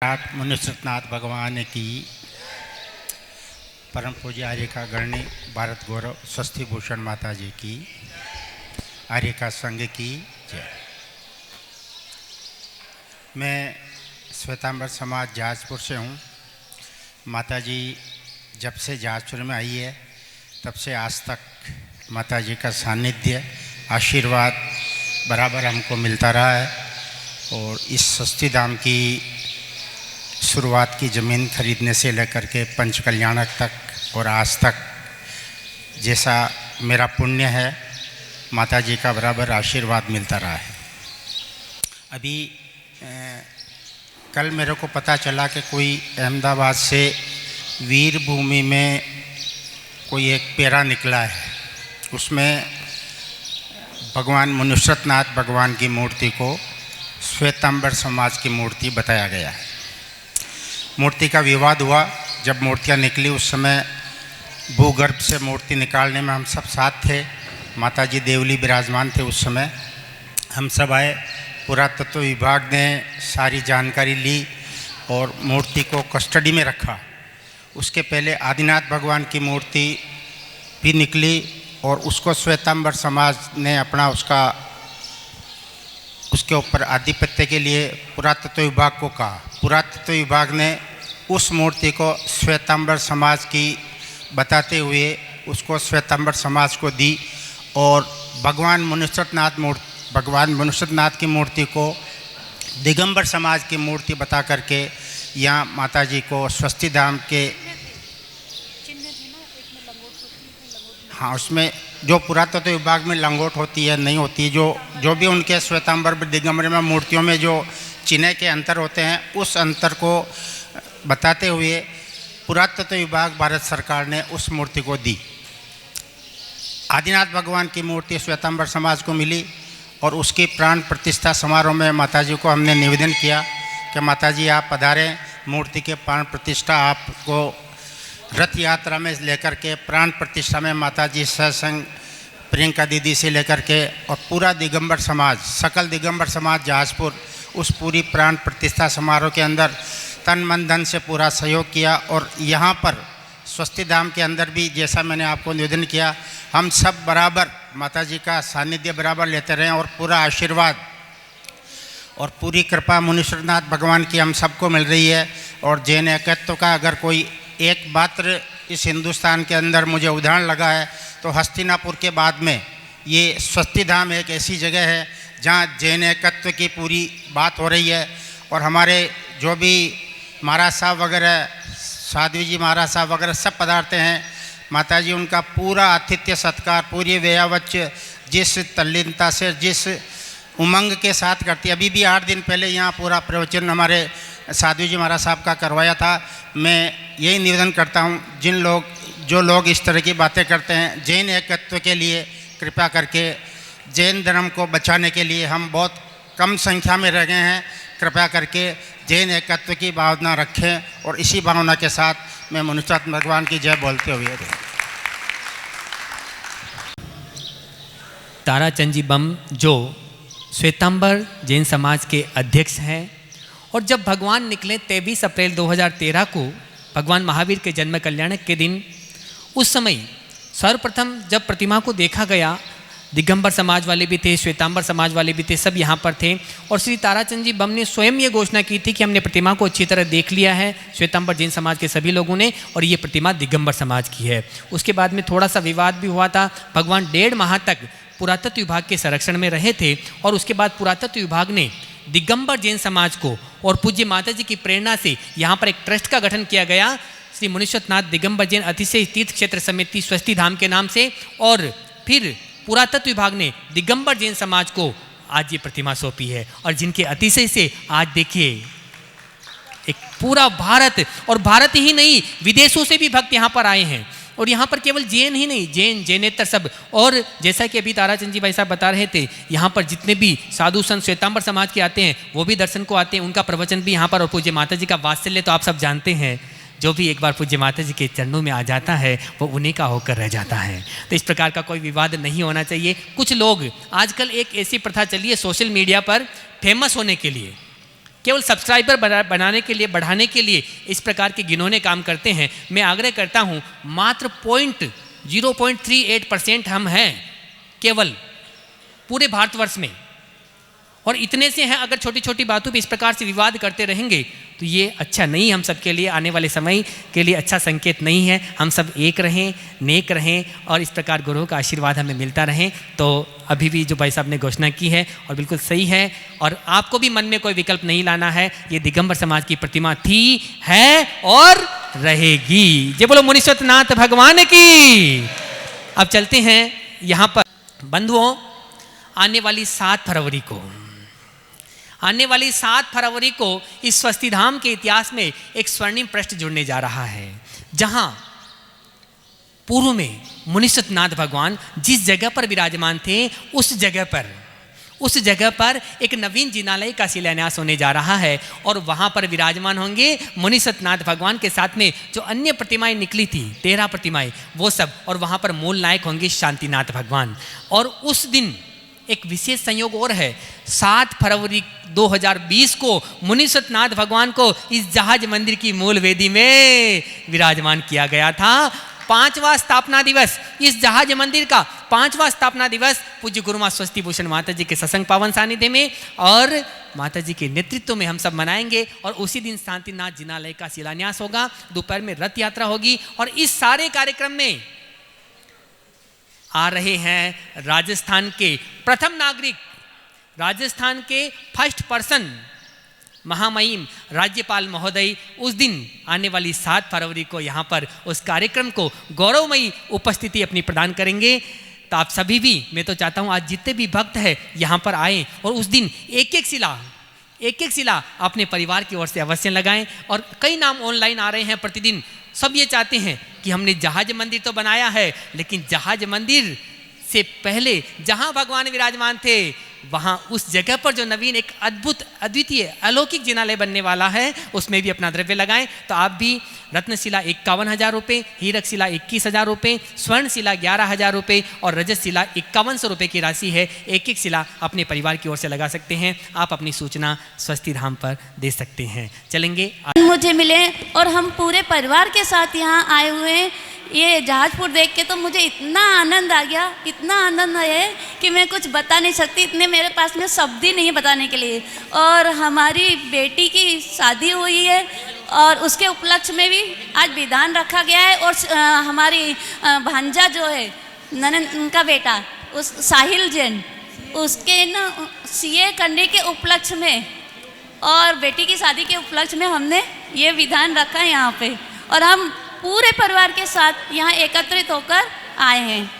मुनिसनाथ भगवान की परम पूज्य आर्यका गणनी भारत गौरव स्वस्थी भूषण माता जी की आर्यका संघ की जय। मैं श्वेतांबर समाज जहाजपुर से हूँ। माता जी जब से जहाजपुर में आई है तब से आज तक माता जी का सानिध्य आशीर्वाद बराबर हमको मिलता रहा है और इस सस्ती धाम की शुरुआत की ज़मीन खरीदने से लेकर के पंच कल्याणक तक और आज तक जैसा मेरा पुण्य है माता जी का बराबर आशीर्वाद मिलता रहा है। अभी कल मेरे को पता चला कि कोई अहमदाबाद से वीर भूमि में कोई एक पेरा निकला है, उसमें भगवान मुनिसनाथ भगवान की मूर्ति को श्वेतांबर समाज की मूर्ति बताया गया है। मूर्ति का विवाद हुआ, जब मूर्तियाँ निकली उस समय भूगर्भ से मूर्ति निकालने में हम सब साथ थे। माता जी देवली विराजमान थे उस समय। हम सब आए, पुरातत्व विभाग ने सारी जानकारी ली और मूर्ति को कस्टडी में रखा। उसके पहले आदिनाथ भगवान की मूर्ति भी निकली और उसको श्वेतांबर समाज ने अपना उसके ऊपर आधिपत्य के लिए पुरातत्व विभाग को कहा। पुरातत्व विभाग ने उस मूर्ति को श्वेतांबर समाज की बताते हुए उसको श्वेतांबर समाज को दी और भगवान मुनिसनाथ की मूर्ति को दिगंबर समाज की मूर्ति बता करके यहाँ माता जी को स्वस्थी धाम के उसमें जो पुरातत्व विभाग में लंगोट होती है नहीं होती, जो भी उनके श्वेतांबर दिगंबर में मूर्तियों में जो चिन्ह के अंतर होते हैं उस अंतर को बताते हुए पुरातत्व विभाग भारत सरकार ने उस मूर्ति को दी। आदिनाथ भगवान की मूर्ति श्वेतांबर समाज को मिली और उसकी प्राण प्रतिष्ठा समारोह में माता जी को हमने निवेदन किया कि माता जी आप पधारें, मूर्ति के प्राण प्रतिष्ठा आपको रथ यात्रा में लेकर के प्राण प्रतिष्ठा में माता जी सत्संग प्रियंका दीदी से लेकर के और पूरा दिगंबर समाज, सकल दिगंबर समाज जहाजपुर उस पूरी प्राण प्रतिष्ठा समारोह के अंदर तन मन धन से पूरा सहयोग किया। और यहाँ पर स्वस्थी धाम के अंदर भी जैसा मैंने आपको निवेदन किया, हम सब बराबर माता जी का सानिध्य बराबर लेते रहें और पूरा आशीर्वाद और पूरी कृपा मुनिसनाथ भगवान की हम सबको मिल रही है। और जैन एकत्व का अगर कोई एक मात्र इस हिंदुस्तान के अंदर मुझे उदाहरण लगा है तो हस्तिनापुर के बाद में ये स्वस्थी धाम एक ऐसी जगह है जहाँ जैन एकत्व की पूरी बात हो रही है। और हमारे जो भी महाराज साहब वगैरह, साध्वी जी महाराज साहब वगैरह सब पधारते हैं। माता जी उनका पूरा आतिथ्य सत्कार पूरी व्ययावच जिस तल्लीनता से जिस उमंग के साथ करती है। अभी भी 8 दिन पहले यहाँ पूरा प्रवचन हमारे साध्वी जी महाराज साहब का करवाया था। मैं यही निवेदन करता हूँ जो लोग इस तरह की बातें करते हैं, जैन एकत्व के लिए कृपा करके जैन धर्म को बचाने के लिए हम बहुत कम संख्या में रह गए हैं, कृपया करके जैन एकत्व की भावना रखें। और इसी भावना के साथ मैं मुनिसनाथ भगवान की जय बोलते हुए ताराचंद जी बम जो श्वेतांबर जैन समाज के अध्यक्ष हैं और जब भगवान निकले 23 अप्रैल 2013 को भगवान महावीर के जन्म कल्याणक के दिन, उस समय सर्वप्रथम जब प्रतिमा को देखा गया, दिगंबर समाज वाले भी थे, श्वेतांबर समाज वाले भी थे, सब यहाँ पर थे। और श्री ताराचंद जी बम ने स्वयं ये घोषणा की थी कि हमने प्रतिमा को अच्छी तरह देख लिया है, श्वेतांबर जैन समाज के सभी लोगों ने, और ये प्रतिमा दिगंबर समाज की है। उसके बाद में थोड़ा सा विवाद भी हुआ था। भगवान 1.5 माह तक पुरातत्व विभाग के संरक्षण में रहे थे और उसके बाद पुरातत्व विभाग ने दिगंबर जैन समाज को और पूज्य माता जी की प्रेरणा से यहाँ पर एक ट्रस्ट का गठन किया गया, श्री मुनिसनाथ दिगंबर जैन अतिशय तीर्थ क्षेत्र समिति स्वस्थी धाम के नाम से। और फिर पुरातत्व विभाग ने दिगंबर जैन समाज को आज ये प्रतिमा सौंपी है और जिनके अतिशय से आज देखिए एक पूरा भारत, और भारत ही नहीं विदेशों से भी भक्त यहाँ पर आए हैं। और यहाँ पर केवल जैन ही नहीं, जैनेतर सब। और जैसा कि अभी ताराचंद जी भाई साहब बता रहे थे, यहाँ पर जितने भी साधु संत श्वेतांबर समाज के आते हैं वो भी दर्शन को आते हैं, उनका प्रवचन भी यहाँ पर। और पूज्य माता जी का वात्सल्य तो आप सब जानते हैं, जो भी एक बार पूज्य माता जी के चरणों में आ जाता है वो उन्हीं का होकर रह जाता है। तो इस प्रकार का कोई विवाद नहीं होना चाहिए। कुछ लोग आजकल एक ऐसी प्रथा चली है सोशल मीडिया पर फेमस होने के लिए, केवल सब्सक्राइबर बनाने के लिए, बढ़ाने के लिए इस प्रकार के घिनौने काम करते हैं। मैं आग्रह करता हूं, मात्र 0.38% हम हैं केवल पूरे भारतवर्ष में, और इतने से हैं। अगर छोटी छोटी बातों पे इस प्रकार से विवाद करते रहेंगे तो ये अच्छा नहीं, हम सब के लिए आने वाले समय के लिए अच्छा संकेत नहीं है। हम सब एक रहें, नेक रहें, और इस प्रकार गुरुओं का आशीर्वाद हमें मिलता रहे। तो अभी भी जो भाई साहब ने घोषणा की है और बिल्कुल सही है, और आपको भी मन में कोई विकल्प नहीं लाना है। ये दिगंबर समाज की प्रतिमा थी, है और रहेगी। जय बोलो मुनीश्वरनाथ भगवान की। अब चलते हैं यहाँ पर बंधुओं, आने वाली 7 फरवरी को इस स्वस्ति धाम के इतिहास में एक स्वर्णिम पृष्ठ जुड़ने जा रहा है, जहां पूर्व में मुनीश्वरनाथ भगवान जिस जगह पर विराजमान थे उस जगह पर एक नवीन जिनालय का शिलान्यास होने जा रहा है, और वहां पर विराजमान होंगे मुनीश्वरनाथ भगवान के साथ में जो अन्य प्रतिमाएं निकली थी, 13 प्रतिमाएं, वो सब, और वहां पर मूल नायक होंगे शांतिनाथ भगवान। और उस दिन एक विशेष संयोग और है, 7 फरवरी 2020 को मुनीश्वरनाथ भगवान को इस जहाज मंदिर की मूल वेदी में विराजमान किया गया था। 5वां स्थापना दिवस, इस जहाज मंदिर का 5वां स्थापना दिवस पूज्य गुरुमा स्वस्ति भूषण माता जी के सत्संग पावन सानिध्य में और माता जी के नेतृत्व में हम सब मनाएंगे। और उसी दिन शांतिनाथ जिनालय का शिलान्यास होगा, दोपहर में रथ यात्रा होगी, और इस सारे कार्यक्रम में आ रहे हैं राजस्थान के प्रथम नागरिक, राजस्थान के फर्स्ट पर्सन महामहिम राज्यपाल महोदय उस दिन आने वाली 7 फरवरी को यहाँ पर उस कार्यक्रम को गौरवमयी उपस्थिति अपनी प्रदान करेंगे। तो आप सभी भी, मैं तो चाहता हूँ आज जितने भी भक्त हैं यहाँ पर आएँ और उस दिन एक एक शिला अपने परिवार की ओर से अवश्य लगाएं। और कई नाम ऑनलाइन आ रहे हैं प्रतिदिन, सब ये चाहते हैं कि हमने जहाज मंदिर तो बनाया है, लेकिन जहाज मंदिर से पहले जहां भगवान विराजमान थे वहां उस जगह पर जो नवीन एक अद्भुत, अद्वितीय, अलौकिक जिनालय बनने वाला है, उसमें भी अपना द्रव्य लगाएं। तो आप भी रत्नशिला 51,000 रुपये, हीरक शिला 21,000 रुपये, स्वर्ण शिला 11,000 रुपये और रजत शिला 5100 रुपये की राशि है। एक एक शिला अपने परिवार की ओर से लगा सकते हैं। आप अपनी सूचना स्वस्ति धाम पर दे सकते हैं। चलेंगे मुझे मिले और हम पूरे परिवार के साथ यहाँ आए हुए हैं। ये जहाजपुर देख के तो मुझे इतना आनंद आ गया, इतना आनंद है कि मैं कुछ बता नहीं सकती, इतने मेरे पास में शब्द ही नहीं बताने के लिए। और हमारी बेटी की शादी हुई है और उसके उपलक्ष्य में भी आज विधान रखा गया है। और हमारी भांजा जो है ननद का बेटा उस साहिल जैन, उसके ना सीए करने के उपलक्ष्य में और बेटी की शादी के उपलक्ष्य में हमने ये विधान रखा है यहाँ पे, और हम पूरे परिवार के साथ यहाँ एकत्रित होकर आए हैं।